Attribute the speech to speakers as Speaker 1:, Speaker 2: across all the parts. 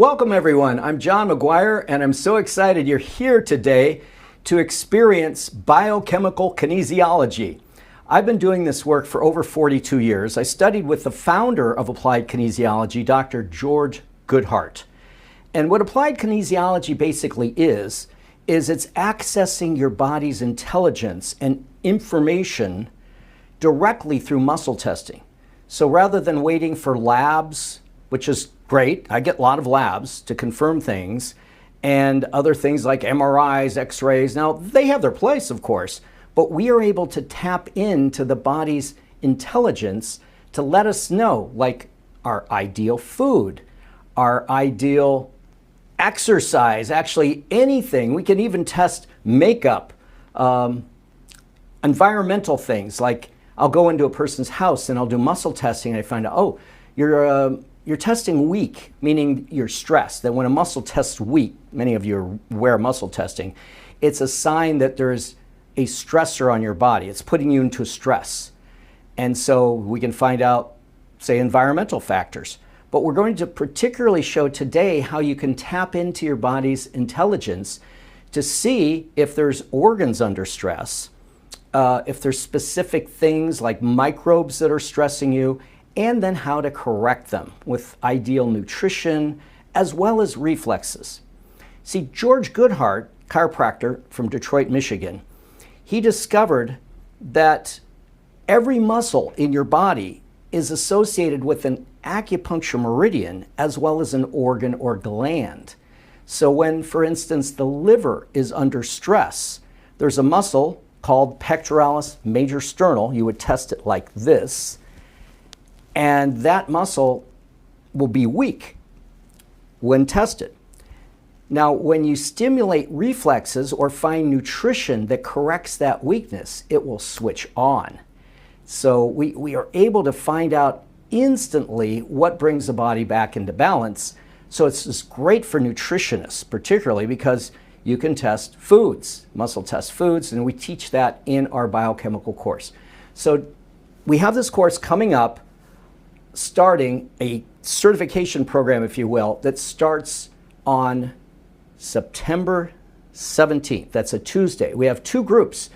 Speaker 1: Welcome everyone, I'm John McGuire and I'm so excited you're here today to experience biochemical kinesiology. I've been doing this work for over 42 years. I studied with the founder of applied kinesiology, Dr. George Goodheart. And what applied kinesiology basically is it's accessing your body's intelligence and information directly through muscle testing. So rather than waiting for labs, which is great, I get a lot of labs to confirm things, and other things like MRIs, X-rays. Now, they have their place, of course, but we are able to tap into the body's intelligence to let us know, like our ideal food, our ideal exercise, actually anything. We can even test makeup, environmental things, like I'll go into a person's house and I'll do muscle testing and I find out, oh, you're testing weak, meaning you're stressed. That when a muscle tests weak, many of you are aware of muscle testing, it's a sign that there's a stressor on your body. It's putting you into stress. And so we can find out, say, environmental factors. But we're going to particularly show today how you can tap into your body's intelligence to see if there's organs under stress, if there's specific things like microbes that are stressing you, and then how to correct them with ideal nutrition as well as reflexes. See, George Goodheart, chiropractor from Detroit, Michigan, he discovered that every muscle in your body is associated with an acupuncture meridian as well as an organ or gland. So when, for instance, the liver is under stress, there's a muscle called pectoralis major sternal. You would test it like this, and that muscle will be weak when tested. Now, when you stimulate reflexes or find nutrition that corrects that weakness, it will switch on. So we are able to find out instantly what brings the body back into balance. So it's just great for nutritionists, particularly because you can test foods, muscle test foods, and we teach that in our biochemical course. So we have this course coming up, starting a certification program, if you will, that starts on September 17th. That's a Tuesday. We have two groups.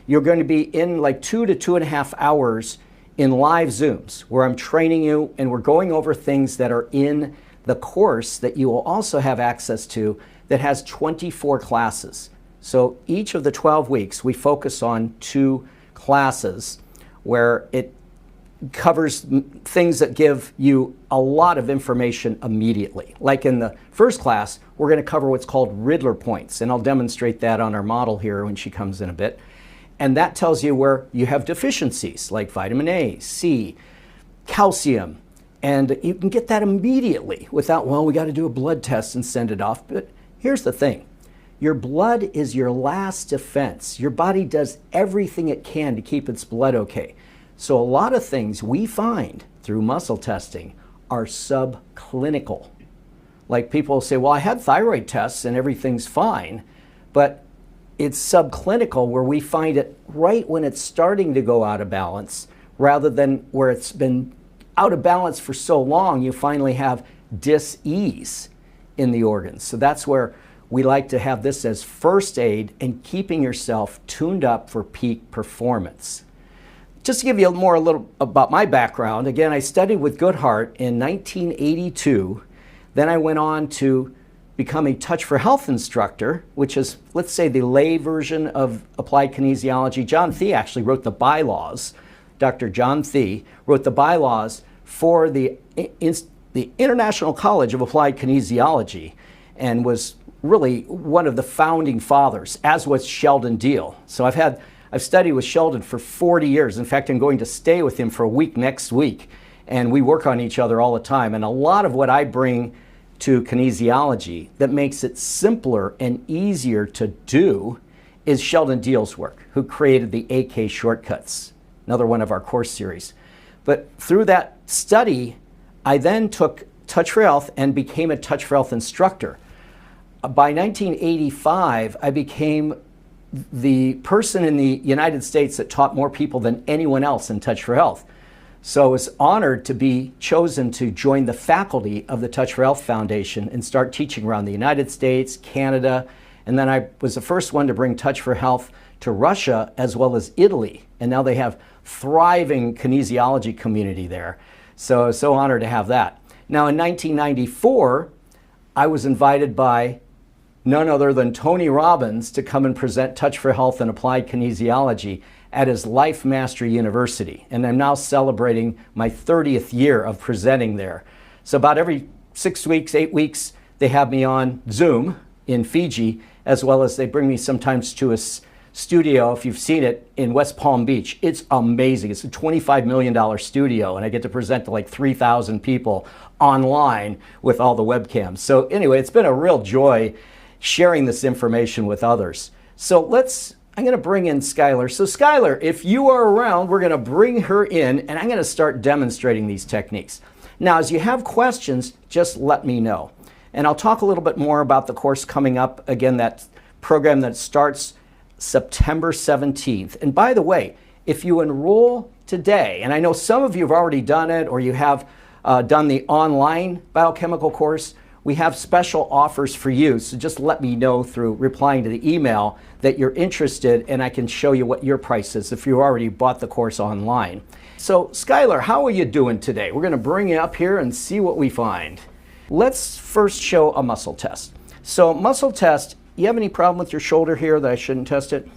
Speaker 1: You're going to be in like 2 to 2.5 hours in live Zooms where I'm training you and we're going over things that are in the course that you will also have access to that has 24 classes. So each of the 12 weeks we focus on 2 classes where it covers things that give you a lot of information immediately. Like in the first class, we're going to cover what's called Riddler points, and I'll demonstrate that on our model here when she comes in a bit. And that tells you where you have deficiencies like vitamin A, C, calcium, and you can get that immediately without, well, we got to do a blood test and send it off. But here's the thing. Your blood is your last defense. Your body does everything it can to keep its blood okay. So a lot of things we find through muscle testing are subclinical. Like people say, well, I had thyroid tests and everything's fine, but it's subclinical where we find it right when it's starting to go out of balance, rather than where it's been out of balance for so long, you finally have dis-ease in the organs. So that's where we like to have this as first aid and keeping yourself tuned up for peak performance. Just to give you a little about my background, again, I studied with Goodheart in 1982. Then I went on to become a Touch for Health instructor, which is, let's say, the lay version of applied kinesiology. John Thie actually wrote the bylaws. Dr. John Thie wrote the bylaws for the International College of Applied Kinesiology and was really one of the founding fathers, as was Sheldon Deal. So I've studied with Sheldon for 40 years. In fact, I'm going to stay with him for a week next week, and we work on each other all the time. And a lot of what I bring to kinesiology that makes it simpler and easier to do is Sheldon Deal's work, who created the AK shortcuts, another one of our course series. But through that study, I then took Touch for Health and became a Touch for Health instructor. By 1985, I became the person in the United States that taught more people than anyone else in Touch for Health. So I was honored to be chosen to join the faculty of the Touch for Health Foundation and start teaching around the United States, Canada, and then I was the first one to bring Touch for Health to Russia as well as Italy. And now they have thriving kinesiology community there. So honored to have that. Now in 1994, I was invited by none other than Tony Robbins to come and present Touch for Health and Applied Kinesiology at his Life Mastery University. And I'm now celebrating my 30th year of presenting there. So about every 6 weeks, 8 weeks, they have me on Zoom in Fiji, as well as they bring me sometimes to a studio, if you've seen it, in West Palm Beach. It's amazing. It's a $25 million studio, and I get to present to like 3,000 people online with all the webcams. So anyway, it's been a real joy sharing this information with others. So I'm going to bring in Skylar. So Skylar, if you are around, we're going to bring her in, and I'm going to start demonstrating these techniques. Now, as you have questions, just let me know. And I'll talk a little bit more about the course coming up. Again, that program that starts September 17th. And by the way, if you enroll today, and I know some of you have already done it, or you have done the online biochemical course, we have special offers for you. So just let me know through replying to the email that you're interested, and I can show you what your price is if you already bought the course online. So Skylar, how are you doing today? We're going to bring you up here and see what we find. Let's first show a muscle test. So muscle test, you have any problem with your shoulder here that I shouldn't test it?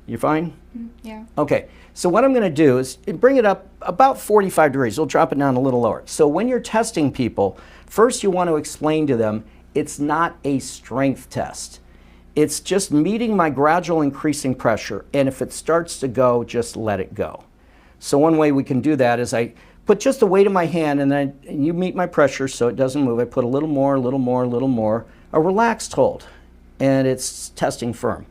Speaker 1: You fine?
Speaker 2: Yeah.
Speaker 1: Okay. So what I'm going to do is bring it up about 45 degrees. We'll drop it down a little lower. So when you're testing people, first you want to explain to them it's not a strength test. It's just meeting my gradual increasing pressure. And if it starts to go, just let it go. So one way we can do that is I put just the weight of my hand, and then you meet my pressure so it doesn't move. I put a little more, a little more, a little more, a relaxed hold, and it's testing firm.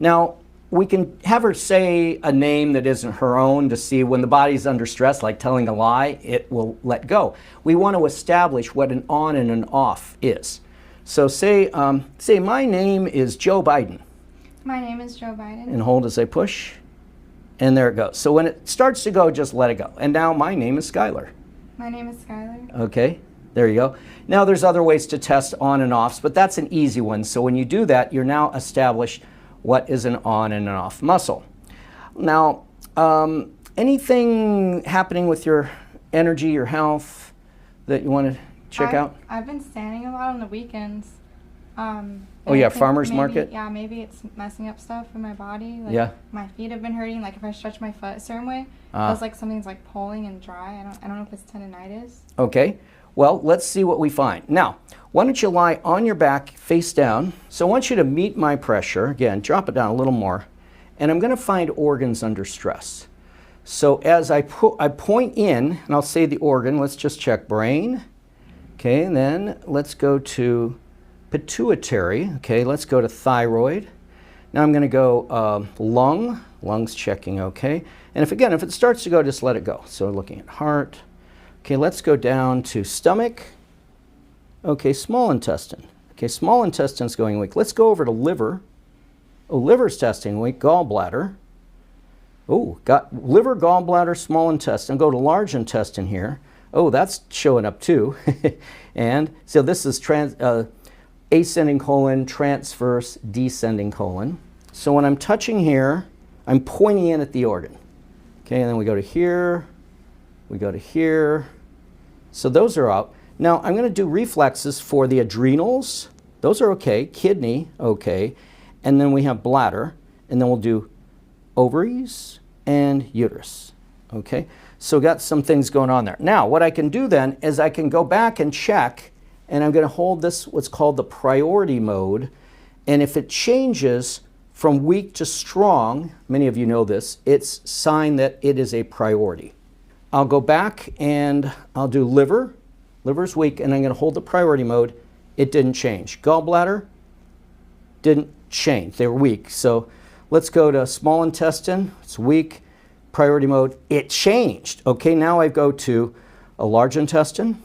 Speaker 1: Now, we can have her say a name that isn't her own to see when the body's under stress, like telling a lie, it will let go. We want to establish what an on and an off is. So say my name is Joe Biden.
Speaker 2: My name is Joe Biden.
Speaker 1: And hold as I push, and there it goes. So when it starts to go, just let it go. And now my name is Skylar.
Speaker 2: My name is Skylar.
Speaker 1: Okay, there you go. Now there's other ways to test on and offs, but that's an easy one. So when you do that, you're now established what is an on and an off muscle. Now, anything happening with your energy, your health that you want to check out?
Speaker 2: I've been standing a lot on the weekends.
Speaker 1: Oh yeah, farmer's market?
Speaker 2: Yeah, maybe it's messing up stuff in my body. Like,
Speaker 1: yeah.
Speaker 2: My feet have been hurting. Like if I stretch my foot a certain way, it feels like something's like pulling and dry. I don't know if it's tendonitis.
Speaker 1: Okay. Well, let's see what we find. Now, why don't you lie on your back, face down. So I want you to meet my pressure. Again, drop it down a little more. And I'm going to find organs under stress. So as I point in, and I'll say the organ, let's just check brain. Okay, and then let's go to pituitary. Okay, let's go to thyroid. Now I'm going to go lungs checking, okay. And if it starts to go, just let it go. So looking at heart. Okay, let's go down to stomach. Okay, small intestine. Okay, small intestine's going weak. Let's go over to liver. Oh, liver's testing weak. Gallbladder. Oh, got liver, gallbladder, small intestine. Go to large intestine here. Oh, that's showing up too. And so this is ascending colon, transverse, descending colon. So when I'm touching here, I'm pointing in at the organ. Okay, and then we go to here. We go to here. So those are out. Now I'm going to do reflexes for the adrenals. Those are okay. Kidney, okay. And then we have bladder. And then we'll do ovaries and uterus. Okay. So got some things going on there. Now what I can do then is I can go back and check, and I'm going to hold this what's called the priority mode. And if it changes from weak to strong, many of you know this, it's a sign that it is a priority. I'll go back and I'll do liver. Liver's weak, and I'm going to hold the priority mode. It didn't change. Gallbladder didn't change. They were weak. So let's go to small intestine. It's weak. Priority mode. It changed. Okay, now I go to a large intestine.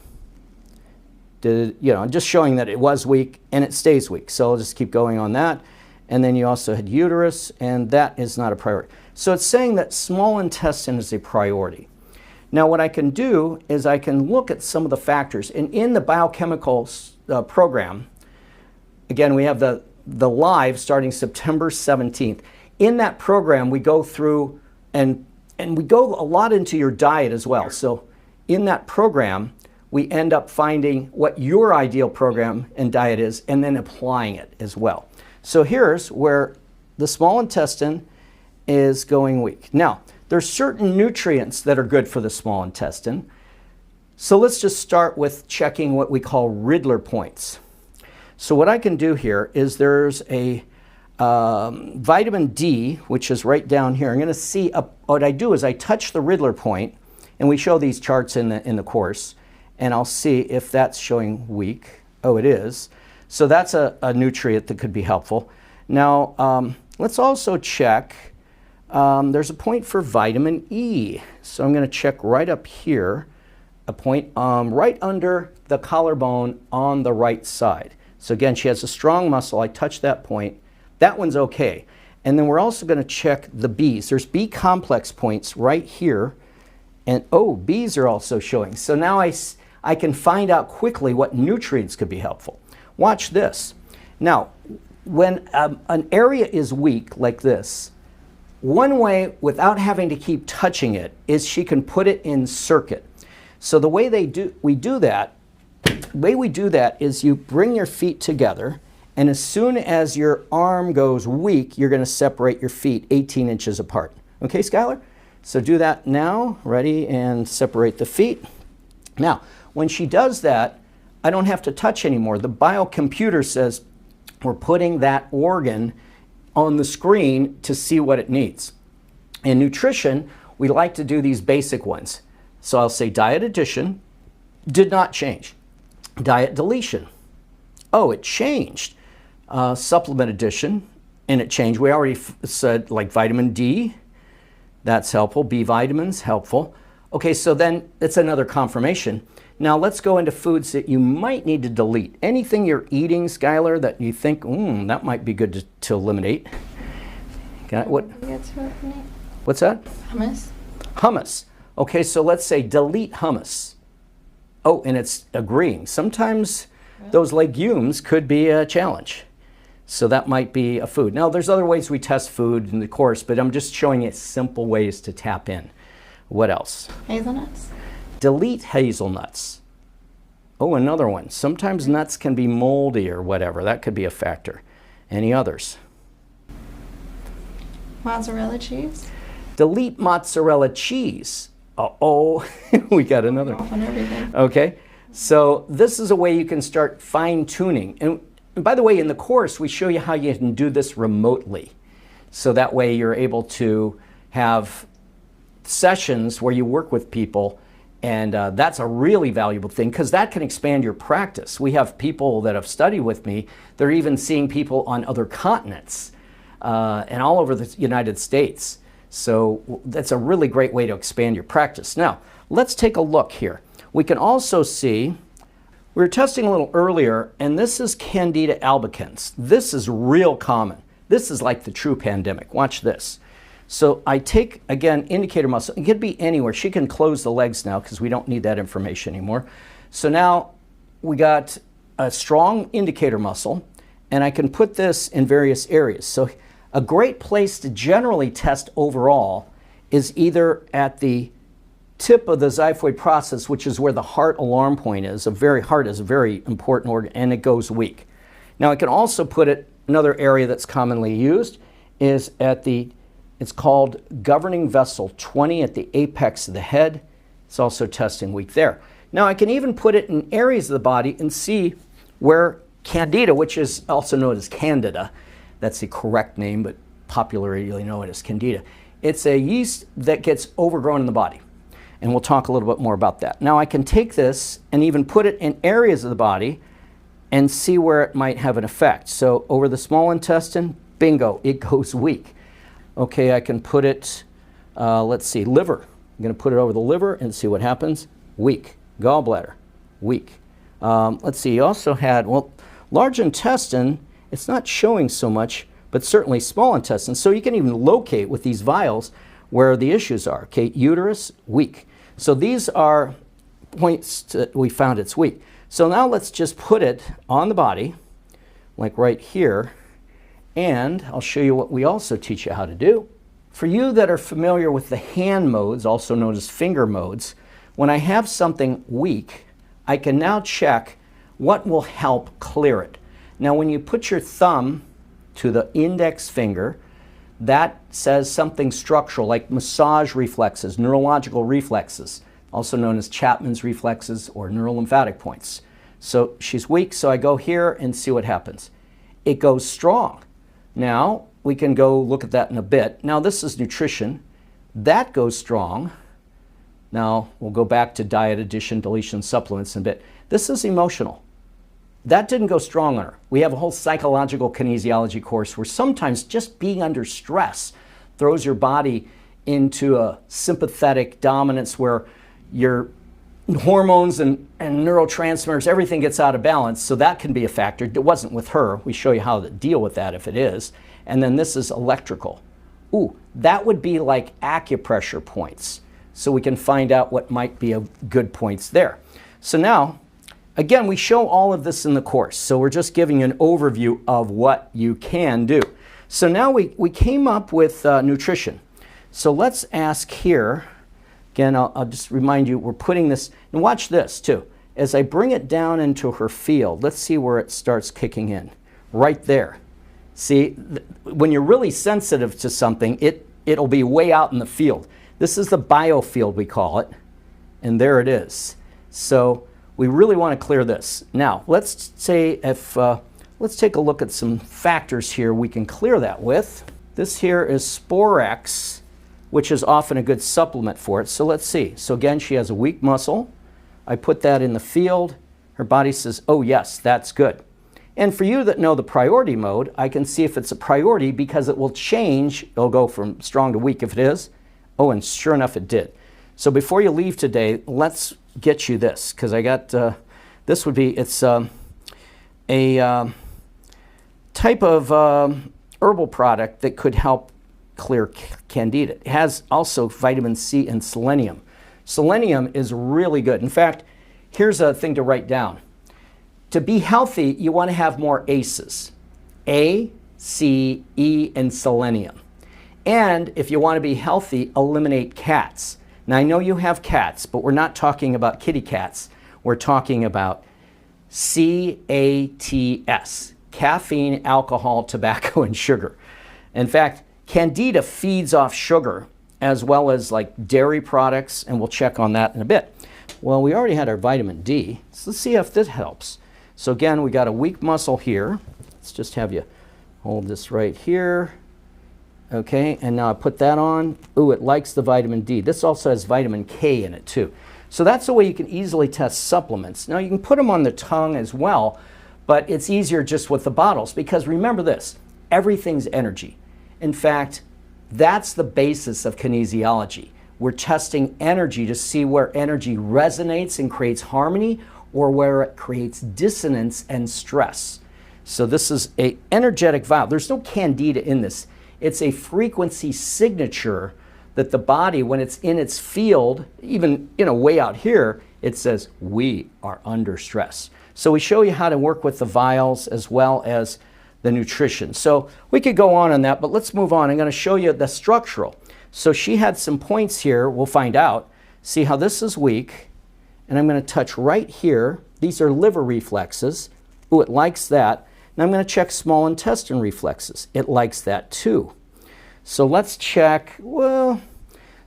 Speaker 1: Just showing that it was weak and it stays weak. So I'll just keep going on that. And then you also had uterus, and that is not a priority. So it's saying that small intestine is a priority. Now what I can do is I can look at some of the factors. And in the biochemical program, again, we have the live starting September 17th. In that program, we go through and we go a lot into your diet as well. So in that program, we end up finding what your ideal program and diet is and then applying it as well. So here's where the small intestine is going weak. Now, there's certain nutrients that are good for the small intestine. So let's just start with checking what we call Riddler points. So what I can do here is there's a vitamin D, which is right down here. I'm going to see, what I do is I touch the Riddler point, and we show these charts in the course, and I'll see if that's showing weak. Oh, it is. So that's a nutrient that could be helpful. Now, let's also check, there's a point for vitamin E. So I'm going to check right up here, a point right under the collarbone on the right side. So again, she has a strong muscle. I touch that point. That one's okay. And then we're also going to check the B's. There's B complex points right here. And oh, B's are also showing. So now I can find out quickly what nutrients could be helpful. Watch this. Now, when an area is weak like this, one way without having to keep touching it is she can put it in circuit. So the way we do that is you bring your feet together, and as soon as your arm goes weak, you're going to separate your feet 18 inches apart. Okay, Skylar? So do that now. Ready? And separate the feet. Now, when she does that, I don't have to touch anymore. The biocomputer says we're putting that organ on the screen to see what it needs. In nutrition, we like to do these basic ones. So I'll say diet addition, did not change. Diet deletion, oh, it changed. Supplement addition, and it changed. We already said like vitamin D, that's helpful. B vitamins, helpful. Okay, so then it's another confirmation. Now let's go into foods that you might need to delete. Anything you're eating, Skylar, that you think, that might be good to eliminate. What's that?
Speaker 2: Hummus.
Speaker 1: Hummus. Okay, so let's say delete hummus. Oh, and it's agreeing. Sometimes those legumes could be a challenge. So that might be a food. Now, there's other ways we test food in the course, but I'm just showing you simple ways to tap in. What else?
Speaker 2: Hazelnuts.
Speaker 1: Delete hazelnuts. Oh, another one. Sometimes nuts can be moldy or whatever. That could be a factor. Any others?
Speaker 2: Mozzarella cheese.
Speaker 1: Delete mozzarella cheese. Uh-oh, we got another one.
Speaker 2: On everything.
Speaker 1: Okay, so this is a way you can start fine-tuning. And by the way, in the course, we show you how you can do this remotely. So that way you're able to have sessions where you work with people, and that's a really valuable thing because that can expand your practice. We have people that have studied with me. They're even seeing people on other continents and all over the United States. So that's a really great way to expand your practice. Now, let's take a look here. We can also see, we were testing a little earlier, and this is Candida albicans. This is real common. This is like the true pandemic. Watch this. So I take, again, indicator muscle. It could be anywhere. She can close the legs now because we don't need that information anymore. So now we got a strong indicator muscle, and I can put this in various areas. So a great place to generally test overall is either at the tip of the xiphoid process, which is where the heart alarm point is. Heart is a very important organ, and it goes weak. Now I can also put it, another area that's commonly used is at it's called governing vessel 20 at the apex of the head. It's also testing weak there. Now I can even put it in areas of the body and see where Candida, which is also known as Candida, that's the correct name, but popularly known as Candida. It's a yeast that gets overgrown in the body. And we'll talk a little bit more about that. Now I can take this and even put it in areas of the body and see where it might have an effect. So over the small intestine, bingo, it goes weak. Okay, I can put it, let's see, liver. I'm going to put it over the liver and see what happens. Weak. Gallbladder, weak. Let's see, you also had, well, large intestine, it's not showing so much, but certainly small intestine. So you can even locate with these vials where the issues are. Okay, uterus, weak. So these are points that we found it's weak. So now let's just put it on the body, like right here, and I'll show you what we also teach you how to do. For you that are familiar with the hand modes, also known as finger modes, when I have something weak, I can now check what will help clear it. Now when you put your thumb to the index finger, that says something structural, like massage reflexes, neurological reflexes, also known as Chapman's reflexes or neurolymphatic points. So she's weak, so I go here and see what happens. It goes strong. Now we can go look at that in a bit. Now this is nutrition. That goes strong. Now we'll go back to diet, addition, deletion, supplements in a bit. This is emotional. That didn't go strong on her. We have a whole psychological kinesiology course where sometimes just being under stress throws your body into a sympathetic dominance where your hormones and neurotransmitters, everything gets out of balance. So that can be a factor. It wasn't with her. We show you how to deal with that if it is. And then this is electrical. Ooh, that would be like acupressure points. So we can find out what might be a good points there. So now, again, we show all of this in the course. So we're just giving you an overview of what you can do. So now we came up with nutrition. So let's ask here, again, I'll just remind you, we're putting this, and watch this too. As I bring it down into her field, let's see where it starts kicking in. Right there. See, when you're really sensitive to something, it'll be way out in the field. This is the biofield, we call it, and there it is. So we really want to clear this. Now, let's say let's take a look at some factors here we can clear that with. This here is Sporex, which is often a good supplement for it. So let's see. So again, she has a weak muscle. I put that in the field. Her body says, oh yes, that's good. And for you that know the priority mode, I can see if it's a priority because it will change. It'll go from strong to weak if it is. Oh, and sure enough, it did. So before you leave today, let's get you this, because I got, this would be, it's a type of herbal product that could help clear candida. It has also vitamin C and selenium. Selenium is really good. In fact, here's a thing to write down. To be healthy, you want to have more ACEs. A, C, E, and selenium. And if you want to be healthy, eliminate cats. Now, I know you have cats, but we're not talking about kitty cats. We're talking about CATS, caffeine, alcohol, tobacco, and sugar. In fact, candida feeds off sugar as well as like dairy products, and we'll check on that in a bit. Well, we already had our vitamin D, so let's see if this helps. So again, we got a weak muscle here. Let's just have you hold this right here. Okay, and now I put that on. Ooh, it likes the vitamin D. This also has vitamin K in it too. So that's a way you can easily test supplements. Now you can put them on the tongue as well, but it's easier just with the bottles because remember this, everything's energy. In fact, that's the basis of kinesiology. We're testing energy to see where energy resonates and creates harmony or where it creates dissonance and stress. So this is an energetic valve. There's no candida in this. It's a frequency signature that the body, when it's in its field, even way out here, it says, we are under stress. So we show you how to work with the vials as well as the nutrition. So we could go on that, but let's move on. I'm going to show you the structural. So she had some points here. We'll find out. See how this is weak. And I'm going to touch right here. These are liver reflexes. Ooh, it likes that. And I'm going to check small intestine reflexes. It likes that too. So let's check, well,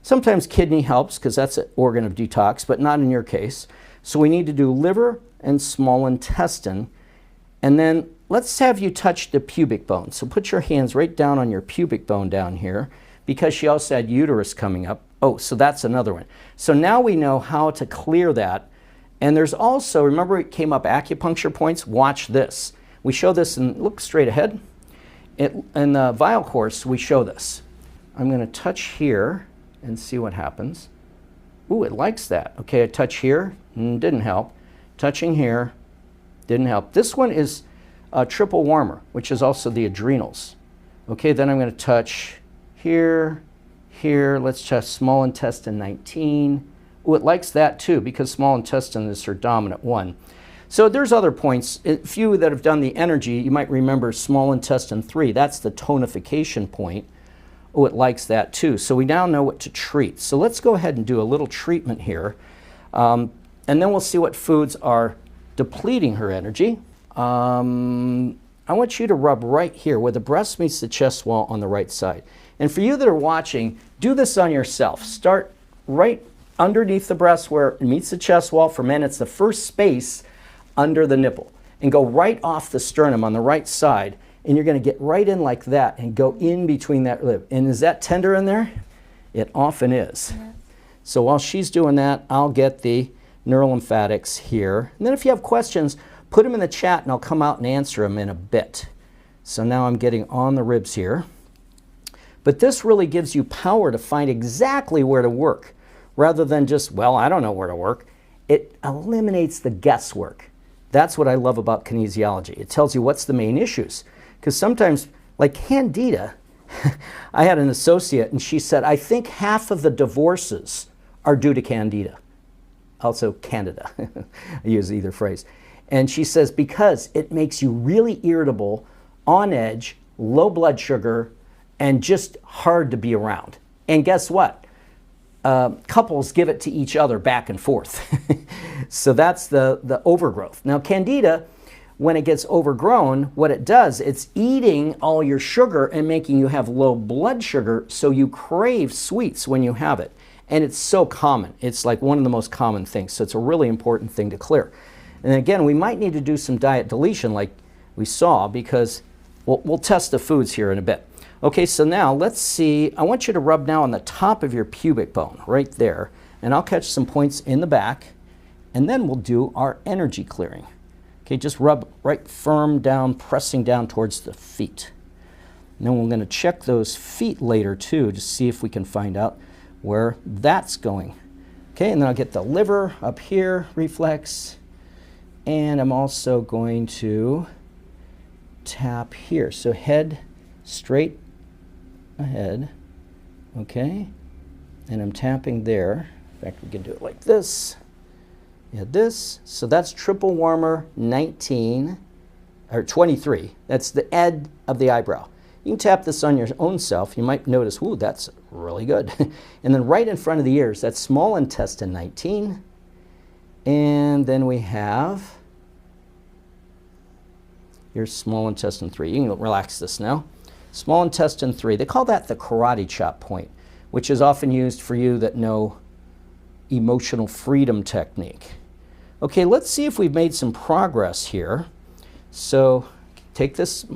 Speaker 1: sometimes kidney helps because that's an organ of detox, but not in your case. So we need to do liver and small intestine. And then let's have you touch the pubic bone. So put your hands right down on your pubic bone down here because she also had uterus coming up. Oh, so that's another one. So now we know how to clear that. And there's also, remember it came up acupuncture points? Watch this. We show this and look straight ahead. In the vial course, we show this. I'm going to touch here and see what happens. Ooh, it likes that. Okay, I touch here, didn't help. Touching here, didn't help. This one is a triple warmer, which is also the adrenals. Okay, then I'm going to touch here, here. Let's test small intestine 19. Oh, it likes that too because small intestine is her dominant one. So there's other points. A few that have done the energy, you might remember small intestine 3. That's the tonification point. Oh, it likes that too. So we now know what to treat. So let's go ahead and do a little treatment here. And then we'll see what foods are depleting her energy. I want you to rub right here where the breast meets the chest wall on the right side. And for you that are watching, do this on yourself. Start right underneath the breast where it meets the chest wall. For men, it's the first space under the nipple. And go right off the sternum on the right side. And you're going to get right in like that and go in between that rib. And is that tender in there? It often is. Yeah. So while she's doing that, I'll get the neurolymphatics here. And then if you have questions, put them in the chat and I'll come out and answer them in a bit. So now I'm getting on the ribs here. But this really gives you power to find exactly where to work rather than just, well, I don't know where to work. It eliminates the guesswork. That's what I love about kinesiology. It tells you what's the main issues. Because sometimes, like Candida, I had an associate and she said, I think half of the divorces are due to Candida. Also Candida. I use either phrase. And she says, because it makes you really irritable, on edge, low blood sugar, and just hard to be around. And guess what? Couples give it to each other back and forth. So that's the overgrowth. Now Candida, when it gets overgrown, what it does, it's eating all your sugar and making you have low blood sugar, so you crave sweets when you have it. And it's so common. It's like one of the most common things. So it's a really important thing to clear. And again, we might need to do some diet deletion like we saw because we'll test the foods here in a bit. Okay, so now let's see. I want you to rub now on the top of your pubic bone, right there. And I'll catch some points in the back. And then we'll do our energy clearing. Okay, just rub right firm down, pressing down towards the feet. And then we're going to check those feet later too to see if we can find out where that's going. Okay, and then I'll get the liver up here, reflex. And I'm also going to tap here. So head straight ahead, okay? And I'm tapping there. In fact, we can do it like this. Yeah, this. So that's triple warmer 19, or 23. That's the edge of the eyebrow. You can tap this on your own self. You might notice, ooh, that's really good. And then right in front of the ears, that's small intestine 19. And then we have your small intestine 3. You can relax this now. Small intestine 3. They call that the karate chop point, which is often used for you that know emotional freedom technique. Okay, let's see if we've made some progress here. So take this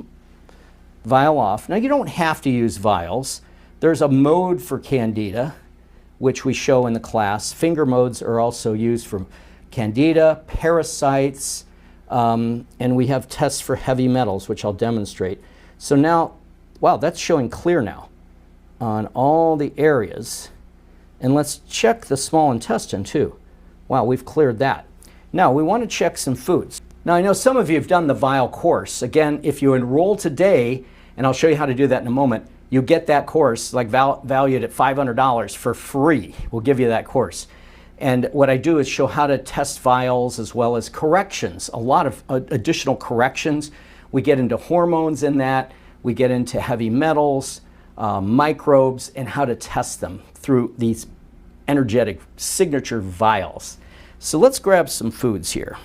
Speaker 1: vial off. Now you don't have to use vials. There's a mode for Candida, which we show in the class. Finger modes are also used for Candida, parasites, and we have tests for heavy metals, which I'll demonstrate. So now, wow, that's showing clear now on all the areas. And let's check the small intestine too. Wow, we've cleared that. Now we want to check some foods. Now I know some of you have done the vial course. Again, if you enroll today, and I'll show you how to do that in a moment, you get that course like valued at $500 for free. We'll give you that course. And what I do is show how to test vials as well as corrections, a lot of additional corrections. We get into hormones in that. We get into heavy metals, microbes, and how to test them through these energetic signature vials. So let's grab some foods here.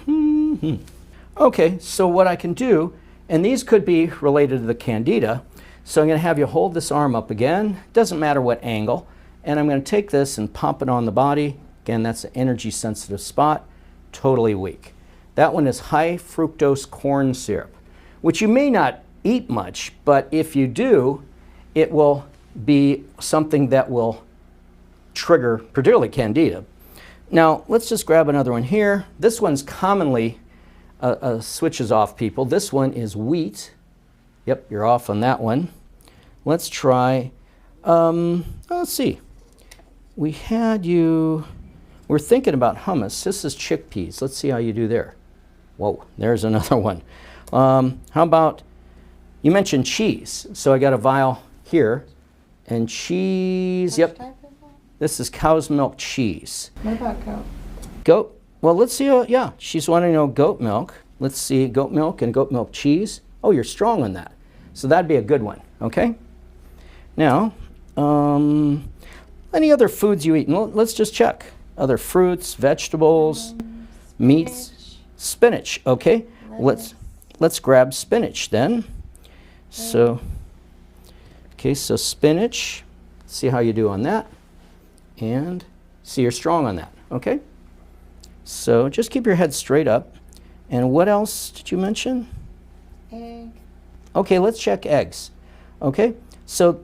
Speaker 1: Okay, so what I can do, and these could be related to the Candida, so I'm going to have you hold this arm up again, doesn't matter what angle, and I'm going to take this and pump it on the body. Again, that's an energy sensitive spot, totally weak. That one is high fructose corn syrup, which you may not eat much, but if you do, it will be something that will trigger particularly Candida. Now, let's just grab another one here. This one's commonly switches off people. This one is wheat. Yep, you're off on that one. Let's try, let's see. We had you, we're thinking about hummus. This is chickpeas. Let's see how you do there. Whoa, there's another one. How about, you mentioned cheese. So I got a vial here. And cheese,
Speaker 2: Which
Speaker 1: yep.
Speaker 2: type is that?
Speaker 1: This is cow's milk cheese.
Speaker 2: What about goat?
Speaker 1: Goat. Well, let's see. Yeah, she's wanting to know goat milk. Let's see, goat milk and goat milk cheese. Oh, you're strong on that. So that'd be a good one, okay? Now, any other foods you eat? Well, let's just check. Other fruits, vegetables, meats, spinach, okay? Let's grab spinach then. So, okay, so spinach. See how you do on that. And see you're strong on that, okay? So just keep your head straight up. And what else did you mention?
Speaker 2: Egg.
Speaker 1: Okay, let's check eggs. Okay, so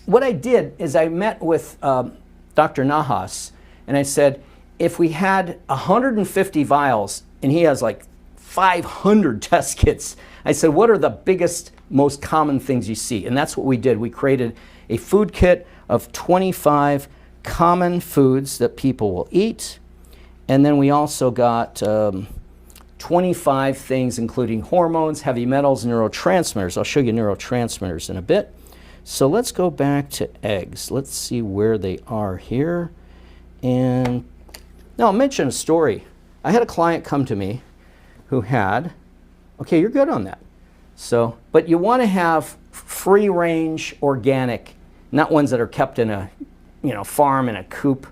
Speaker 1: what I did is I met with Dr. Nahas, and I said, if we had 150 vials, and he has like 500 test kits, I said, what are the biggest, most common things you see? And that's what we did. We created a food kit of 25 common foods that people will eat. And then we also got 25 things including hormones, heavy metals, and neurotransmitters. I'll show you neurotransmitters in a bit. So let's go back to eggs. Let's see where they are here. And now I'll mention a story. I had a client come to me who had, okay, you're good on that. So, but you want to have free range organic, not ones that are kept in a farm in a coop.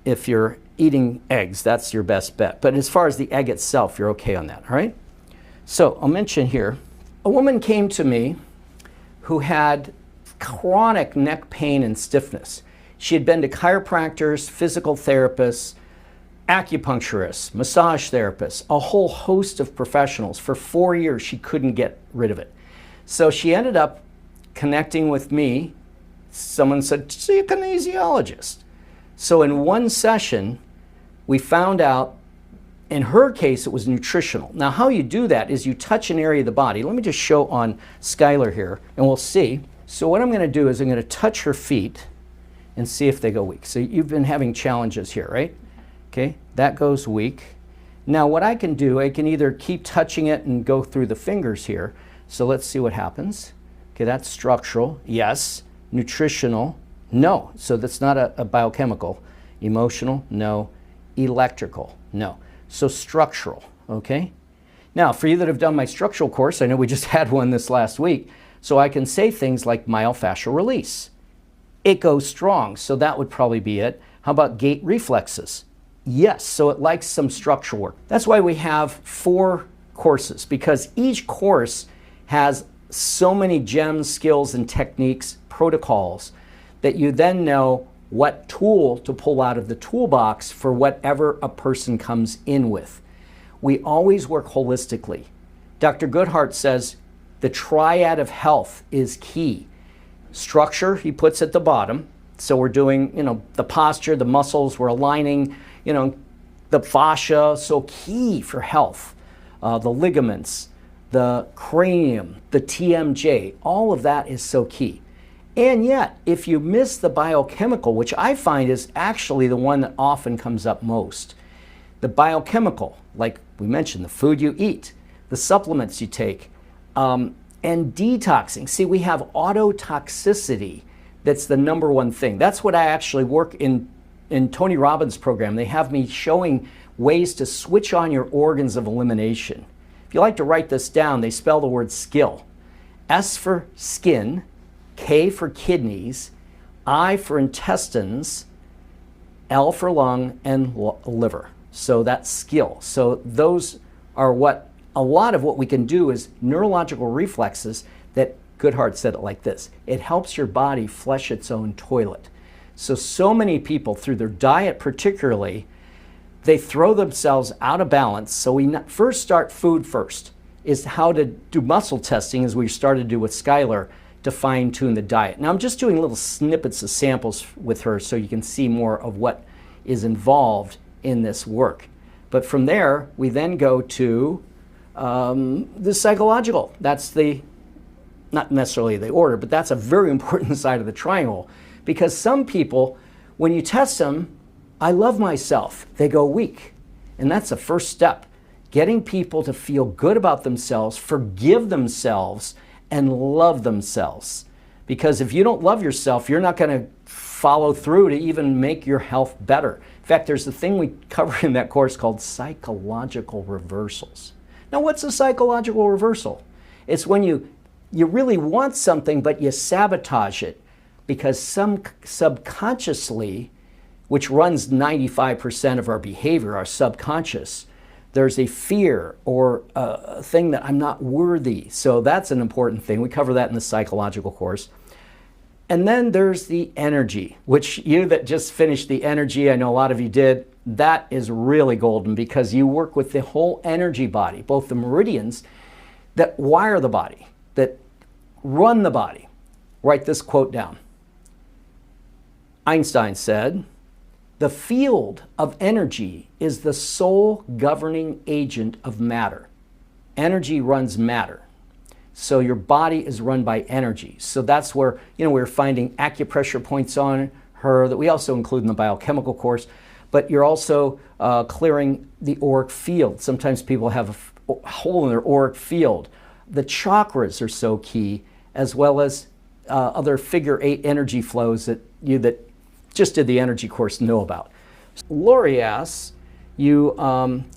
Speaker 1: If you're eating eggs, that's your best bet. But as far as the egg itself, you're okay on that, all right? So I'll mention here, a woman came to me who had chronic neck pain and stiffness. She had been to chiropractors, physical therapists, acupuncturists, massage therapists, a whole host of professionals. For 4 years, she couldn't get rid of it. So she ended up connecting with me. Someone said, see a kinesiologist. So in one session, we found out, in her case, it was nutritional. Now, how you do that is you touch an area of the body. Let me just show on Skylar here, and we'll see. So what I'm going to do is I'm going to touch her feet and see if they go weak. So you've been having challenges here, right? Okay, that goes weak. Now what I can do, I can either keep touching it and go through the fingers here. So let's see what happens. Okay, that's structural, yes. Nutritional, no. So that's not a biochemical. Emotional, no. Electrical, no. So structural, okay? Now, for you that have done my structural course, I know we just had one this last week, so I can say things like myofascial release. It goes strong, so that would probably be it. How about gait reflexes? Yes, so it likes some structural work. That's why we have 4 courses, because each course has so many gems, skills, and techniques, protocols, that you then know what tool to pull out of the toolbox for whatever a person comes in with. We always work holistically. Dr. Goodhart says the triad of health is key. Structure, he puts at the bottom. So we're doing, the posture, the muscles, we're aligning, the fascia, so key for health. The ligaments, the cranium, the TMJ, all of that is so key. And yet, if you miss the biochemical, which I find is actually the one that often comes up most, the biochemical, like we mentioned, the food you eat, the supplements you take, and detoxing. See, we have autotoxicity. That's the number one thing. That's what I actually work in Tony Robbins' program. They have me showing ways to switch on your organs of elimination. If you like to write this down, they spell the word skill. S for skin, K for kidneys, I for intestines, L for lung, and liver. So that's skill. So those are what a lot of what we can do is neurological reflexes that Goodhart said it like this. It helps your body flush its own toilet. So many people through their diet particularly, they throw themselves out of balance. So we first start food first, is how to do muscle testing as we started to do with Skylar to fine tune the diet. Now I'm just doing little snippets of samples with her so you can see more of what is involved in this work. But from there, we then go to the psychological. That's not necessarily the order, but that's a very important side of the triangle, because some people, when you test them, I love myself, they go weak. And that's the first step, getting people to feel good about themselves, forgive themselves, and love themselves. Because if you don't love yourself, you're not going to follow through to even make your health better. In fact, there's a thing we cover in that course called psychological reversals. Now, what's a psychological reversal? It's when you really want something, but you sabotage it because some subconsciously, which runs 95% of our behavior, our subconscious, there's a fear or a thing that I'm not worthy. So that's an important thing. We cover that in the psychological course. And then there's the energy, which you that just finished the energy, I know a lot of you did, that is really golden because you work with the whole energy body, both the meridians that wire the body, that run the body. Write this quote down. Einstein said, "The field of energy is the sole governing agent of matter." Energy runs matter. So your body is run by energy. So that's where, we're finding acupressure points on her that we also include in the biochemical course, but you're also clearing the auric field. Sometimes people have a hole in their auric field. The chakras are so key, as well as other figure 8 energy flows that you that just did the energy course know about. Lori asks, you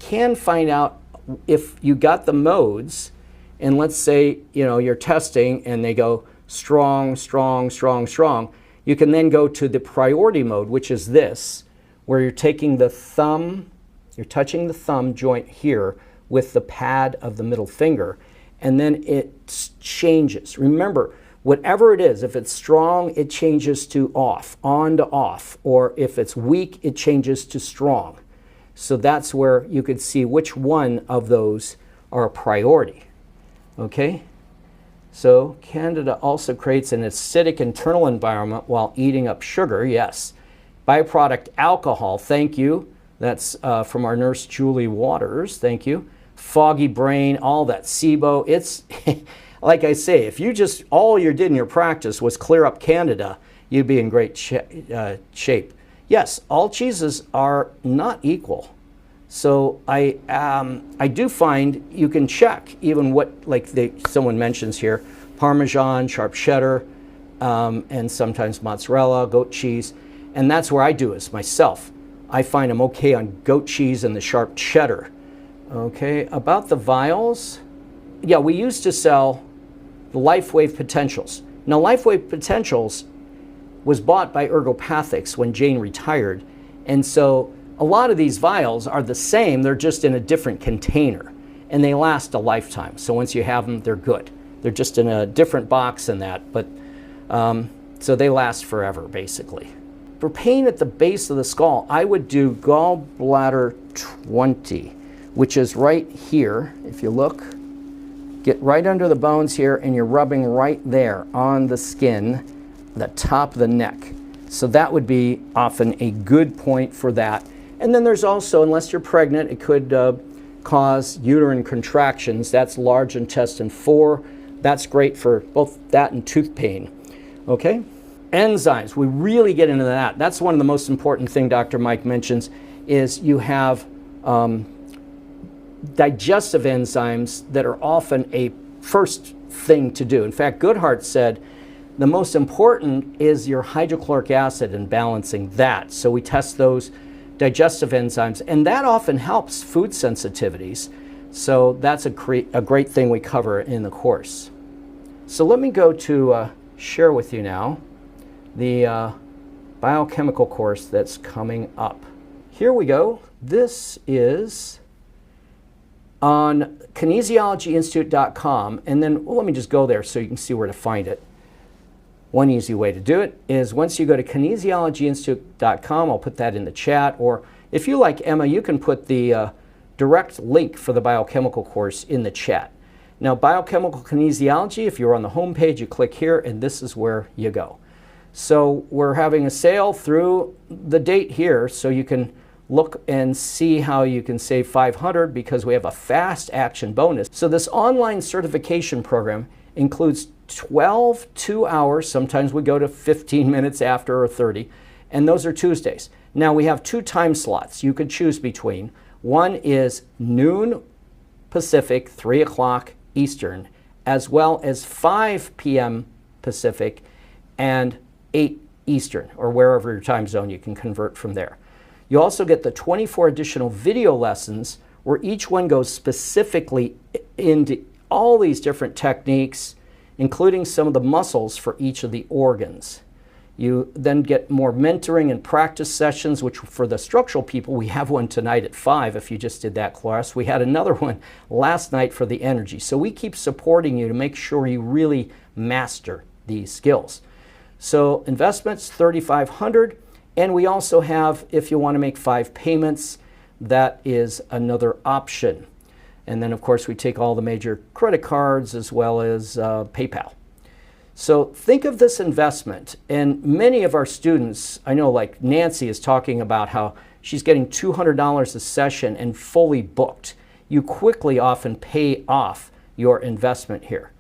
Speaker 1: can find out if you got the modes, and let's say you're testing and they go strong, strong, strong, strong. You can then go to the priority mode, which is this, where you're taking the thumb, you're touching the thumb joint here with the pad of the middle finger, and then it changes. Remember, whatever it is, if it's strong, it changes to off, on to off, or if it's weak, it changes to strong. So that's where you could see which one of those are a priority. Okay? So Candida also creates an acidic internal environment while eating up sugar, yes. Byproduct alcohol, thank you. That's from our nurse Julie Waters, thank you. Foggy brain, all that SIBO. It's, like I say, if you just, all you did in your practice was clear up Candida, you'd be in great shape. Yes, all cheeses are not equal. So I do find you can check even what, like someone mentions here, Parmesan, sharp cheddar, and sometimes mozzarella, goat cheese. And that's where I do it myself. I find I'm okay on goat cheese and the sharp cheddar. Okay, about the vials, yeah, we used to sell the LifeWave Potentials. Now, LifeWave Potentials was bought by Ergopathics when Jane retired, and so a lot of these vials are the same, they're just in a different container, and they last a lifetime. So once you have them, they're good. They're just in a different box than that, but so they last forever, basically. For pain at the base of the skull, I would do gallbladder 20, which is right here. If you look, get right under the bones here, and you're rubbing right there on the skin, the top of the neck. So that would be often a good point for that. And then there's also, unless you're pregnant, it could cause uterine contractions. That's large intestine 4. That's great for both that and tooth pain. Okay? Enzymes, we really get into that. That's one of the most important thing Dr. Mike mentions is you have digestive enzymes that are often a first thing to do. In fact, Goodhart said the most important is your hydrochloric acid and balancing that. So we test those digestive enzymes, and that often helps food sensitivities. So that's a great thing we cover in the course. So let me go to share with you now the biochemical course that's coming up. Here we go. This is on kinesiologyinstitute.com, and then let me just go there so you can see where to find it. One easy way to do it is once you go to kinesiologyinstitute.com, I'll put that in the chat, or if you like Emma, you can put the direct link for the biochemical course in the chat. Now, biochemical kinesiology, if you're on the home page, you click here, and this is where you go. So we're having a sale through the date here, so you can look and see how you can save $500 because we have a fast action bonus. So this online certification program includes 12 2-hours, sometimes we go to 15 minutes after or 30, and those are Tuesdays. Now we have 2 time slots you could choose between. One is noon Pacific, 3 o'clock Eastern, as well as 5 p.m. Pacific and 8 Eastern, or wherever your time zone, you can convert from there. You also get the 24 additional video lessons where each one goes specifically into all these different techniques, including some of the muscles for each of the organs. You then get more mentoring and practice sessions, which for the structural people, we have one tonight at 5 if you just did that class. We had another one last night for the energy. So we keep supporting you to make sure you really master these skills. So investments, $3,500. And we also have, if you want to make 5 payments, that is another option. And then, of course, we take all the major credit cards as well as PayPal. So think of this investment. And many of our students, I know like Nancy is talking about how she's getting $200 a session and fully booked. You quickly often pay off your investment here.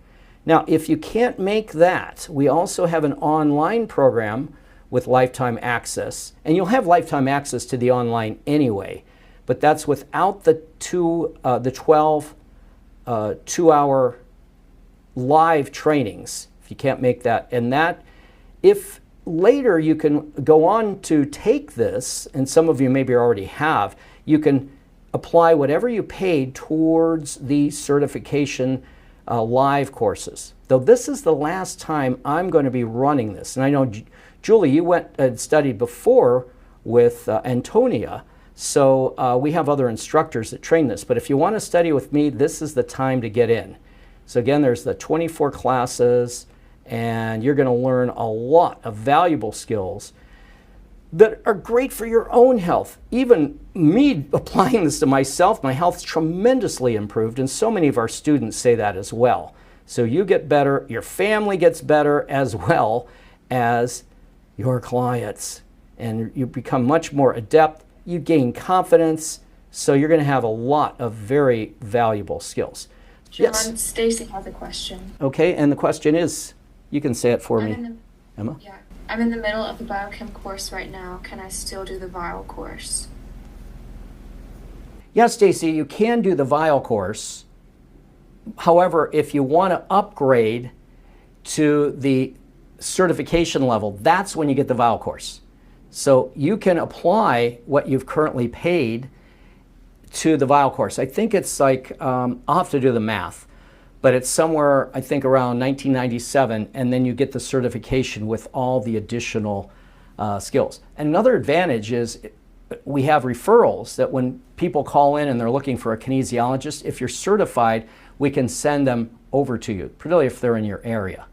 Speaker 1: Now, if you can't make that, we also have an online program with lifetime access. And you'll have lifetime access to the online anyway. But that's without the 12 2-hour live trainings, if you can't make that. And that, if later you can go on to take this, and some of you maybe already have, you can apply whatever you paid towards the certification live courses. Though this is the last time I'm going to be running this. And I know, Julie, you went and studied before with Antonia. So we have other instructors that train this. But if you want to study with me, this is the time to get in. So again, there's the 24 classes, and you're going to learn a lot of valuable skills that are great for your own health. Even me applying this to myself, my health's tremendously improved, and so many of our students say that as well. So you get better, your family gets better, as well as your clients, and you become much more adept. You gain confidence, so you're going to have a lot of very valuable skills.
Speaker 3: John,
Speaker 1: Yes.
Speaker 3: Stacy has a question.
Speaker 1: Okay, and the question is, you can say it for me, Emma.
Speaker 3: Yeah, I'm in the middle of the biochem course right now. Can I still do the vial course?
Speaker 1: Yes, Stacy, you can do the vial course. However, if you want to upgrade to the certification level, that's when you get the vial course. So you can apply what you've currently paid to the vial course. I think it's like, I'll have to do the math, but it's somewhere, I think, around $19.97, and then you get the certification with all the additional skills. And another advantage is we have referrals that when people call in and they're looking for a kinesiologist, if you're certified, we can send them over to you, particularly if they're in your area.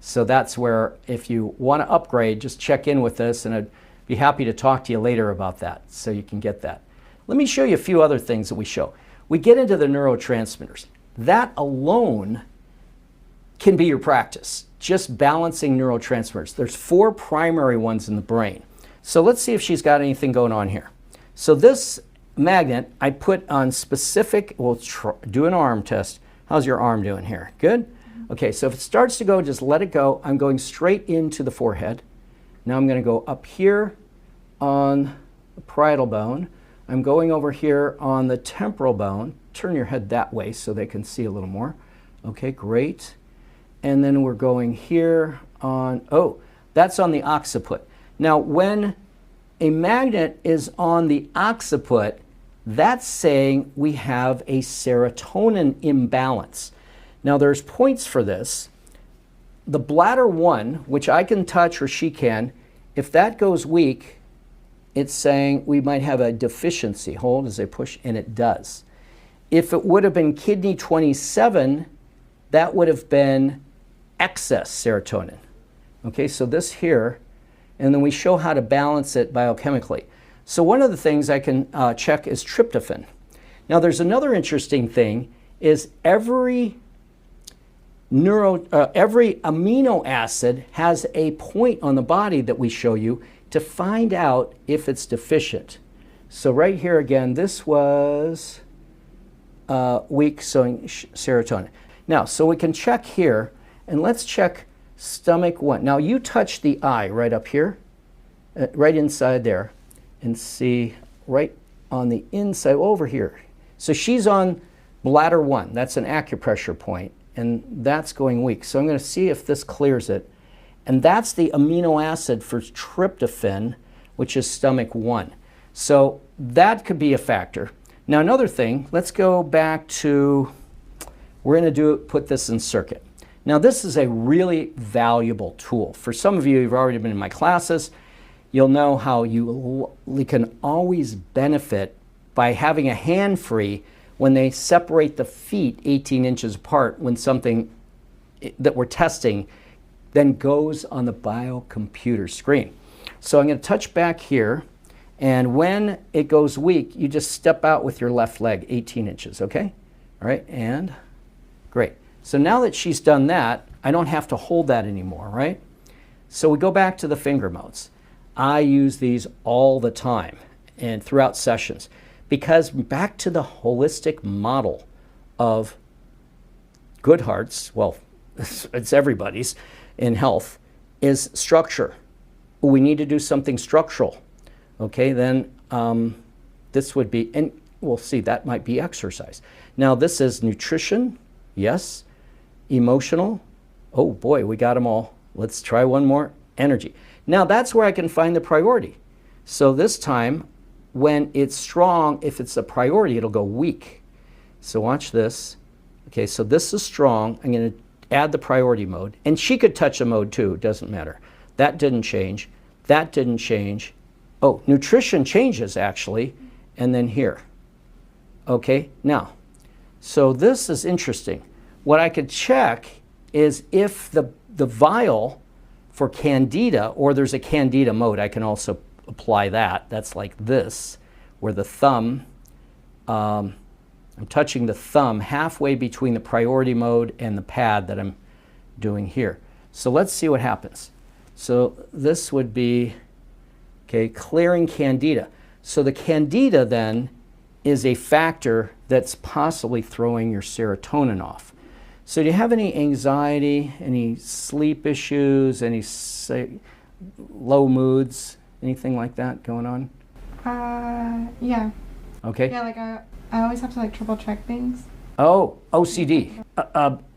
Speaker 1: So that's where, if you want to upgrade, just check in with us, and I'd be happy to talk to you later about that so you can get that. Let me show you a few other things that we show. We get into the neurotransmitters. That alone can be your practice, just balancing neurotransmitters. There's 4 primary ones in the brain. So let's see if she's got anything going on here. So this magnet I put on specific, we'll do an arm test. How's your arm doing here? Good? Okay, so if it starts to go, just let it go. I'm going straight into the forehead. Now I'm going to go up here on the parietal bone. I'm going over here on the temporal bone. Turn your head that way so they can see a little more. Okay, great. And then we're going here on, oh, that's on the occiput. Now, when a magnet is on the occiput, that's saying we have a serotonin imbalance. Now, there's points for this. The bladder 1, which I can touch or she can, if that goes weak, it's saying we might have a deficiency. Hold as I push, and it does. If it would have been kidney 27, that would have been excess serotonin. Okay, so this here, and then we show how to balance it biochemically. So one of the things I can check is tryptophan. Now there's another interesting thing, is every amino acid has a point on the body that we show you to find out if it's deficient. So right here again, this was weak, showing serotonin. Now, so we can check here, and let's check stomach 1. Now you touch the eye right up here, right inside there, and see right on the inside over here. So she's on bladder 1. That's an acupressure point, and that's going weak. So I'm going to see if this clears it. And that's the amino acid for tryptophan, which is stomach 1. So that could be a factor. Now another thing, let's go back to, we're going to put this in circuit. Now this is a really valuable tool. For some of you who've already been in my classes, you'll know how you can always benefit by having a hand free when they separate the feet 18 inches apart when something that we're testing then goes on the biocomputer screen. So I'm going to touch back here, and when it goes weak, you just step out with your left leg 18 inches, okay? All right, and great. So now that she's done that, I don't have to hold that anymore, right? So we go back to the finger modes. I use these all the time and throughout sessions because back to the holistic model of good hearts, well, it's everybody's in health, is structure. We need to do something structural. Okay, then this would be, and we'll see, that might be exercise. Now this is nutrition, yes. Emotional, oh boy, we got them all. Let's try one more, energy. Now that's where I can find the priority. So this time, when it's strong, if it's a priority, it'll go weak. So watch this. Okay, so this is strong. I'm going to add the priority mode. And she could touch a mode too, it doesn't matter. That didn't change. That didn't change. Oh, nutrition changes actually. And then here. Okay, now, so this is interesting. What I could check is if the vial for Candida, or there's a Candida mode, I can also apply that. That's like this, where the thumb, I'm touching the thumb halfway between the priority mode and the pad that I'm doing here. So let's see what happens. So this would be, okay, clearing Candida. So the Candida then is a factor that's possibly throwing your serotonin off. So do you have any anxiety, any sleep issues, any low moods, anything like that going on?
Speaker 2: Yeah.
Speaker 1: Okay.
Speaker 2: Yeah, like I always have to like triple check things.
Speaker 1: Oh, OCD.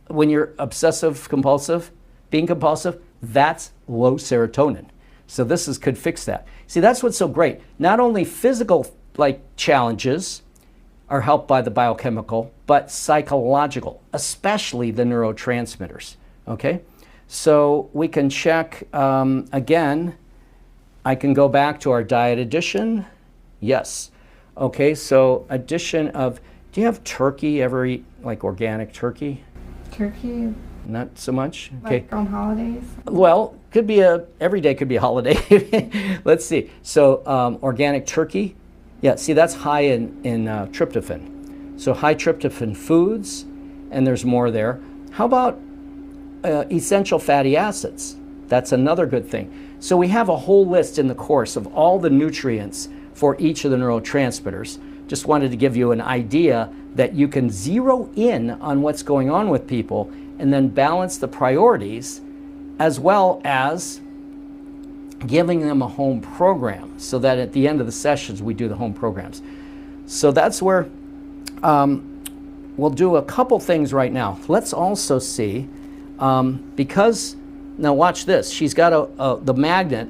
Speaker 1: When you're obsessive compulsive, being compulsive, that's low serotonin. So this could fix that. See, that's what's so great. Not only physical challenges are helped by the biochemical, but psychological, especially the neurotransmitters. Okay, so we can check again. I can go back to our diet addition. Yes. Okay, so addition of, do you have turkey? Ever eat like organic turkey?
Speaker 2: Turkey.
Speaker 1: Not so much. Okay.
Speaker 2: Like on holidays.
Speaker 1: Well, could be every day could be a holiday. Let's see. So organic turkey. Yeah, see that's high in tryptophan. So high tryptophan foods, and there's more there. How about essential fatty acids? That's another good thing. So we have a whole list in the course of all the nutrients for each of the neurotransmitters. Just wanted to give you an idea that you can zero in on what's going on with people and then balance the priorities, as well as giving them a home program so that at the end of the sessions we do the home programs. So that's where we'll do a couple things right now. Let's also see, because, now watch this, she's got the magnet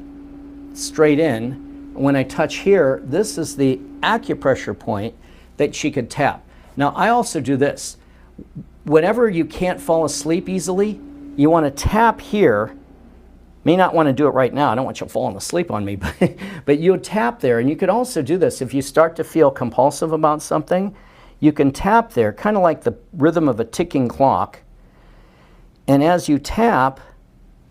Speaker 1: straight in. When I touch here, this is the acupressure point that she could tap. Now I also do this. Whenever you can't fall asleep easily, you want to tap here. May not want to do it right now. I don't want you falling asleep on me, but you tap there. And you could also do this if you start to feel compulsive about something. You can tap there, kind of like the rhythm of a ticking clock. And as you tap,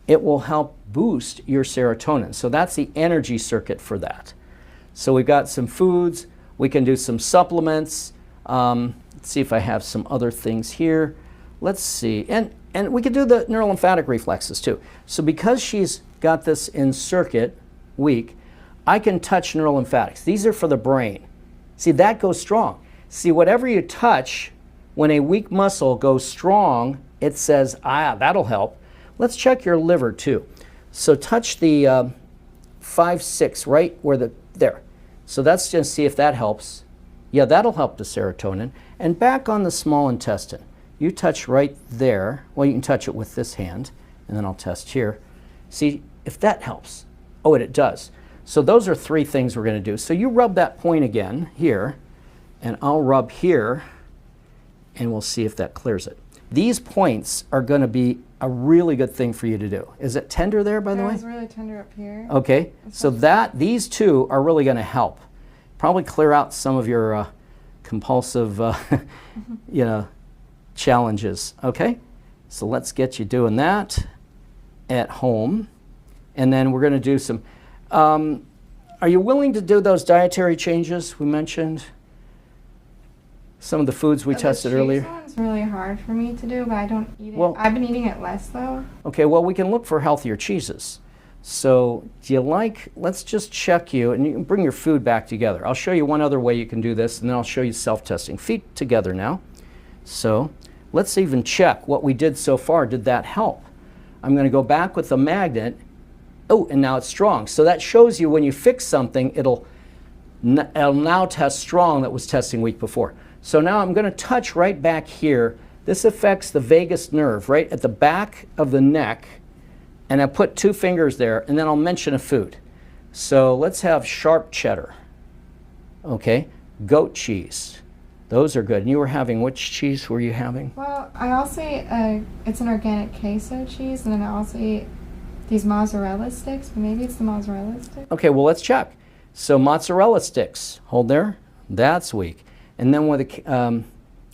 Speaker 1: it will help boost your serotonin. So that's the energy circuit for that. So we've got some foods. We can do some supplements. Let's see if I have some other things here. Let's see. And we could do the neurolymphatic reflexes too. So because she's got this in circuit weak, I can touch neurolymphatics. These are for the brain. See, that goes strong. See, whatever you touch, when a weak muscle goes strong, it says, that'll help. Let's check your liver too. So touch the 5-6 right where there. So that's just see if that helps. Yeah, that'll help the serotonin. And back on the small intestine. You touch right there. Well, you can touch it with this hand, and then I'll test here. See if that helps. Oh, and it does. So those are 3 things we're going to do. So you rub that point again here, and I'll rub here, and we'll see if that clears it. These points are going to be a really good thing for you to do. Is it tender there, by the way?
Speaker 2: It was really tender up here.
Speaker 1: Okay, so these 2 are really going to help. Probably clear out some of your compulsive, you know, challenges. Okay, so let's get you doing that at home, and then we're going to do some. Are you willing to do those dietary changes we mentioned? Some of the foods we tested earlier.
Speaker 2: The cheese one's really hard for me to do, but I don't eat it.
Speaker 1: Well,
Speaker 2: I've been eating it less though.
Speaker 1: Okay, well, we can look for healthier cheeses. So do you like, let's just check you, and you can bring your food back together. I'll show you one other way you can do this, and then I'll show you self-testing. Feet together now. So let's even check what we did so far. Did that help? I'm going to go back with the magnet. Oh, and now it's strong. So that shows you when you fix something, it'll now test strong that was testing weak before. So now I'm going to touch right back here. This affects the vagus nerve right at the back of the neck. And I put 2 fingers there, and then I'll mention a food. So let's have sharp cheddar. Okay, goat cheese. Those are good. And you were having, which cheese were you having?
Speaker 2: Well, I also eat, it's an organic queso cheese, and then I also eat these mozzarella sticks, but maybe it's the mozzarella sticks.
Speaker 1: Okay, well, let's check. So mozzarella sticks, hold there. That's weak. And then with a,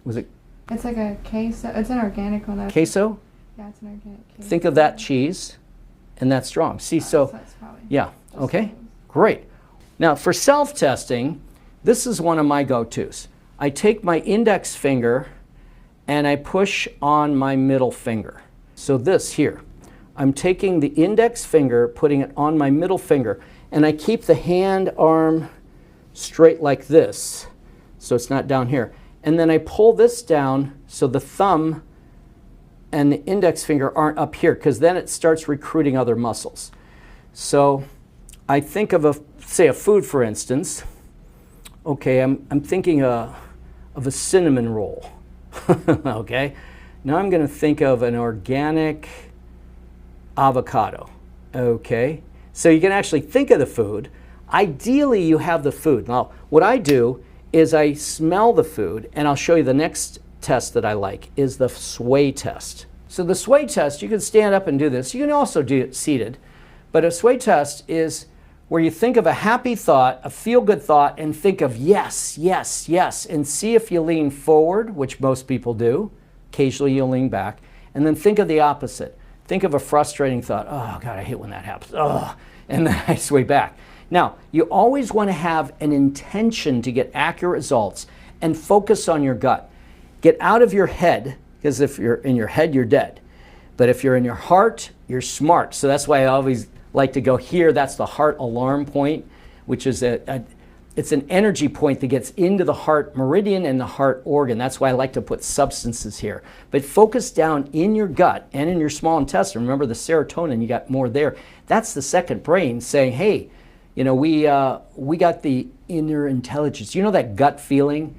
Speaker 1: was it?
Speaker 2: It's like a queso. It's an organic one.
Speaker 1: Queso?
Speaker 2: Yeah, it's an organic queso.
Speaker 1: Think of that cheese, and that's strong. See, so
Speaker 2: that's probably
Speaker 1: yeah, okay, great. Now for self-testing, this is one of my go-tos. I take my index finger and I push on my middle finger. So this here, I'm taking the index finger, putting it on my middle finger, and I keep the hand arm straight like this, so it's not down here. And then I pull this down so the thumb and the index finger aren't up here, because then it starts recruiting other muscles. So I think of say a food, for instance. Okay, I'm thinking of a cinnamon roll. Okay, now I'm going to think of an organic avocado. Okay, so you can actually think of the food. Ideally, you have the food. Now, what I do is I smell the food, and I'll show you the next test that I like is the sway test. So the sway test, you can stand up and do this. You can also do it seated, but a sway test is where you think of a happy thought, a feel-good thought, and think of yes, yes, yes, and see if you lean forward, which most people do. Occasionally you'll lean back, and then think of the opposite. Think of a frustrating thought. Oh, God, I hate when that happens. Oh, and then I sway back. Now, you always want to have an intention to get accurate results and focus on your gut. Get out of your head, because if you're in your head, you're dead. But if you're in your heart, you're smart. So that's why I always like to go here. That's the heart alarm point, which is it's an energy point that gets into the heart meridian and the heart organ. That's why I like to put substances here. But focus down in your gut and in your small intestine. Remember the serotonin, you got more there. That's the second brain saying, hey, you know, we got the inner intelligence. You know that gut feeling?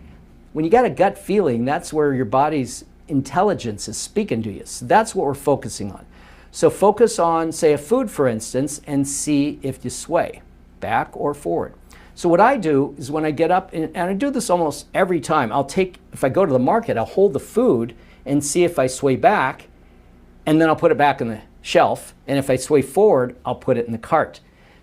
Speaker 1: When you got a gut feeling, that's where your body's intelligence is speaking to you. So that's what we're focusing on. So focus on, say, a food, for instance, and see if you sway, back or forward. So what I do is when I get up, and I do this almost every time, if I go to the market, I'll hold the food and see if I sway back, and then I'll put it back on the shelf. And if I sway forward, I'll put it in the cart.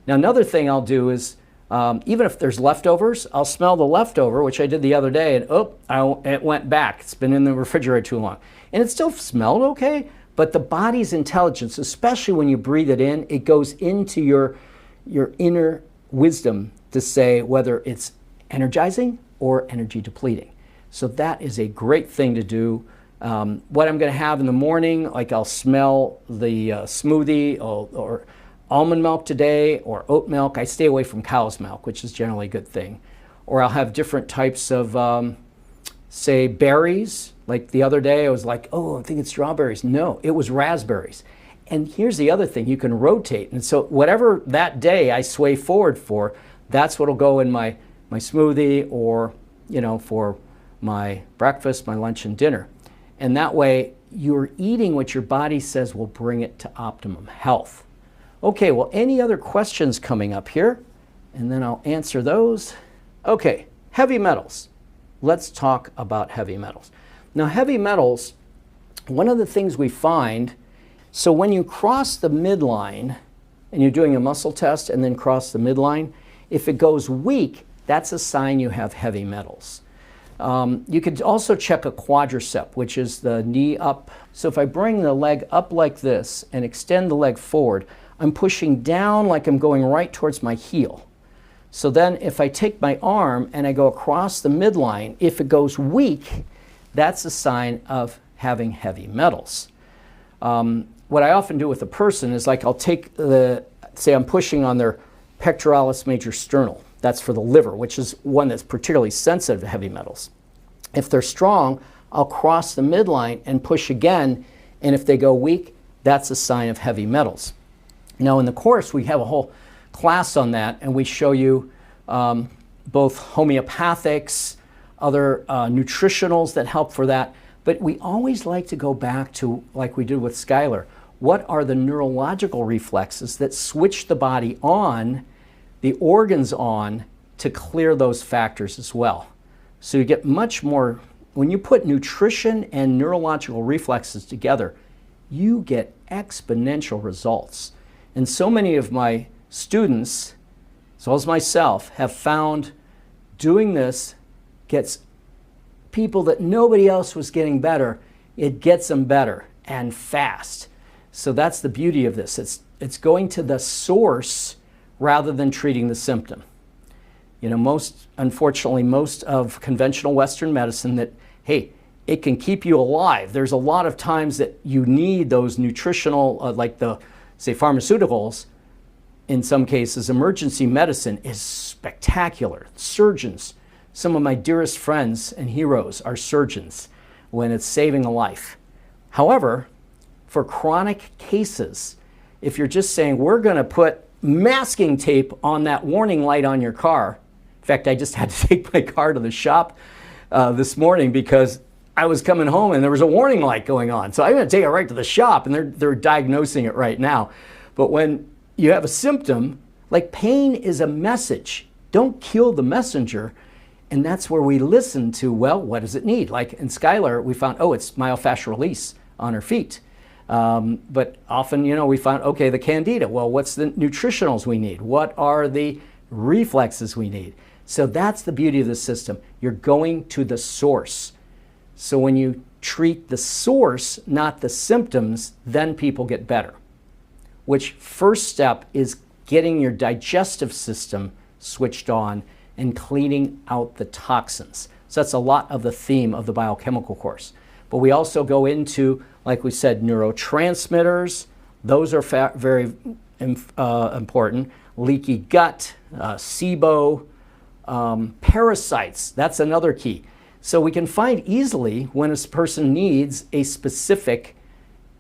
Speaker 1: Now, another thing I'll do is, even if there's leftovers, I'll smell the leftover, which I did the other day, and it went back. It's been in the refrigerator too long. And it still smelled okay, but the body's intelligence, especially when you breathe it in, it goes into your inner wisdom to say whether it's energizing or energy depleting. So that is a great thing to do. What I'm going to have in the morning, like I'll smell the smoothie or almond milk today or oat milk. I stay away from cow's milk, which is generally a good thing. Or I'll have different types of, say, berries. Like the other day, I was like, oh, I'm thinking strawberries. No, it was raspberries. And here's the other thing, you can rotate. And so whatever that day I sway forward for, that's what'll go in my smoothie or, you know, for my breakfast, my lunch, and dinner. And that way, you're eating what your body says will bring it to optimum health. Okay, well, any other questions coming up here? And then I'll answer those. Okay, heavy metals. Let's talk about heavy metals. Now, heavy metals, one of the things we find, so when you cross the midline and you're doing a muscle test and then cross the midline, if it goes weak, that's a sign you have heavy metals. You could also check a quadricep, which is the knee up. So if I bring the leg up like this and extend the leg forward, I'm pushing down like I'm going right towards my heel. So then if I take my arm and I go across the midline, if it goes weak, that's a sign of having heavy metals. What I often do with a person is like I'll take say I'm pushing on their pectoralis major sternal. That's for the liver, which is one that's particularly sensitive to heavy metals. If they're strong, I'll cross the midline and push again, and if they go weak, that's a sign of heavy metals. Now in the course, we have a whole class on that, and we show you both homeopathics, other nutritionals that help for that, but we always like to go back to, like we did with Skylar, what are the neurological reflexes that switch the body on, the organs on, to clear those factors as well. So you get much more, when you put nutrition and neurological reflexes together, you get exponential results. And so many of my students, as well as myself, have found doing this gets people that nobody else was getting better, it gets them better and fast. So that's the beauty of this. It's going to the source rather than treating the symptom. You know, unfortunately, most of conventional Western medicine that, hey, it can keep you alive. There's a lot of times that you need those nutritional, like the, say, pharmaceuticals. In some cases, emergency medicine is spectacular. Surgeons, some of my dearest friends and heroes are surgeons when it's saving a life. However, for chronic cases, if you're just saying, we're going to put masking tape on that warning light on your car. In fact, I just had to take my car to the shop this morning because I was coming home and there was a warning light going on. So I'm going to take it right to the shop, and they're diagnosing it right now. But when you have a symptom, like pain is a message. Don't kill the messenger. And that's where we listen to, well, what does it need? Like in Skylar, we found, oh, it's myofascial release on her feet. But often, you know, we found, okay, the candida. Well, what's the nutritionals we need? What are the reflexes we need? So that's the beauty of the system. You're going to the source. So when you treat the source, not the symptoms, then people get better. Which first step is getting your digestive system switched on and cleaning out the toxins. So that's a lot of the theme of the biochemical course. But we also go into, like we said, neurotransmitters. Those are very important. Leaky gut, SIBO, parasites. That's another key. So we can find easily when a person needs a specific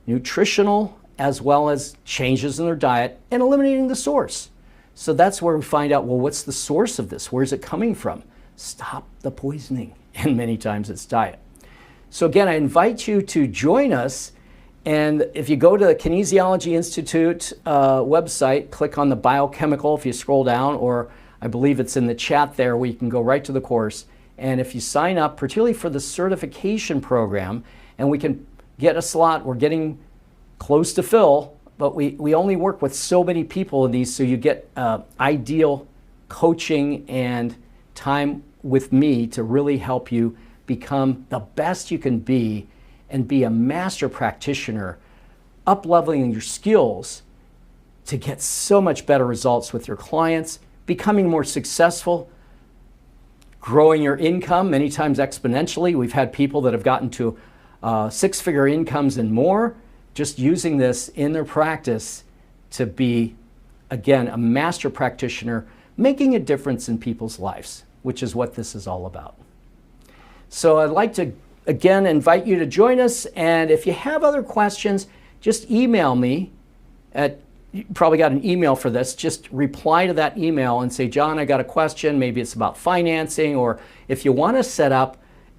Speaker 1: nutritional as well as changes in their diet and eliminating the source. So that's where we find out, well, what's the source of this? Where's it coming from? Stop the poisoning. And many times it's diet. So again, I invite you to join us. And if you go to the Kinesiology Institute website, click on the biochemical if you scroll down, or I believe it's in the chat there where you can go right to the course. And if you sign up, particularly for the certification program, and we can get a slot, we're getting close to fill, but we only work with so many people in these, so you get ideal coaching and time with me to really help you become the best you can be and be a master practitioner, up-leveling your skills to get so much better results with your clients, becoming more successful, growing your income many times exponentially. We've had people that have gotten to six-figure incomes and more just using this in their practice to be, again, a master practitioner, making a difference in people's lives, which is what this is all about. So I'd like to, again, invite you to join us. And if you have other questions, just email me you probably got an email for this. Just reply to that email and say, John, I got a question. Maybe it's about financing, or if you want to set up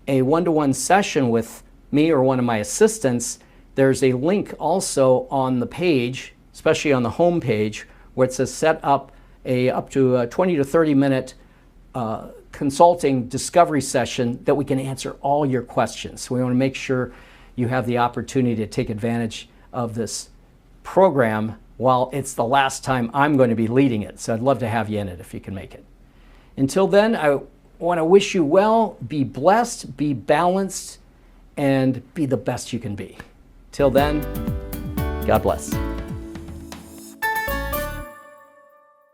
Speaker 1: a one-to-one session with me or one of my assistants, there's a link also on the page. especially on the home page where it says set up up to a 20 to 30 minute consulting discovery session that we can answer all your questions. So we want to make sure you have the opportunity to take advantage of this program while it's the last time I'm going to be leading it. So I'd love to have you in it if you can make it. Until then, I want to wish you well, be blessed, be balanced, and be the best you can be. Till then, God bless.